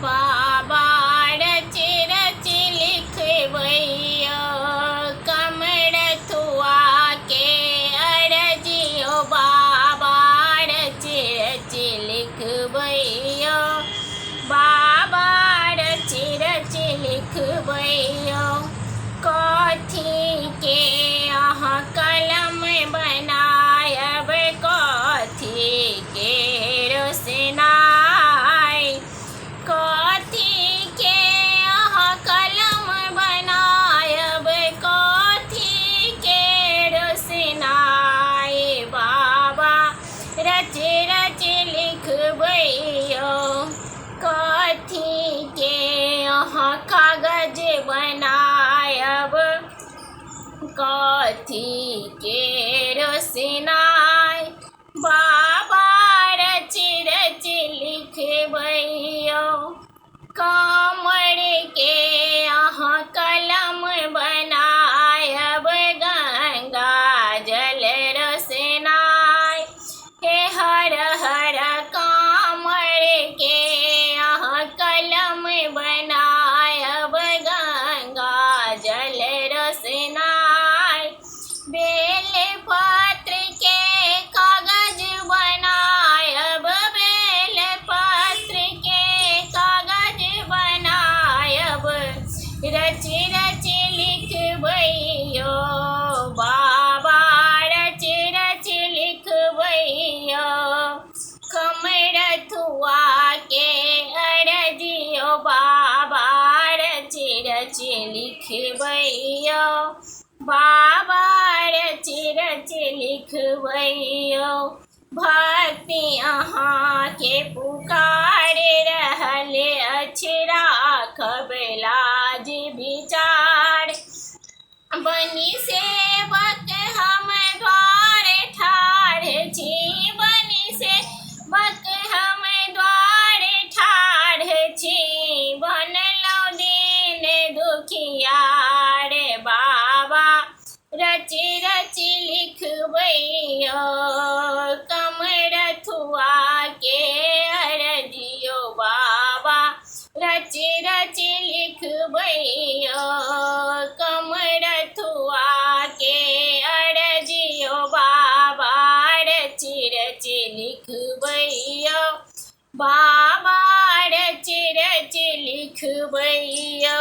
बाबा रची रची लिखवैया कमरथुआ के अरजियो बाबा रची रची लिखवैया बाबा रची रची लिखवैया कथी के अहाँ कलम बनायब कथी के रोशनाई कथी के अहाँ कलम बनायब कथी के रोशनाई बाबा रच रच लिखवैयो कथी के अहाँ कागज बनायब कथी के रोशनाई बाबा रच रच लिखवैयो कमर के अहाँ कलम बनायब गंगा जल रोशनाई हे हर हर कमर के अहाँ कलम बनायब गंगा जल रोशनाई बेल पत्र के कागज बनायब बेल पत्र के कागज बनायब रच रच लिखवैयो बाबा रच रच लिखवैयो कमरथुआ के अरजियो बाबा रच रच लिखवैयो बाबा रच रच लिखवैयो भक्ति अहाँ के पुकार रहल अछि राखब लाज विचार बनी सेवक हम द्वार ठाढ़ छी बनी सेवक हम द्वार ठाढ़ छी बनलहुँ दीन दुखियार बाबा रच रच लिखवैयो कमरथुआ के अरजियो बाबा रच रच लिखवैयो कमरथुआ के अरजियो बाबा रच रच लिखवैयो बाबा रच रच लिखवैयो।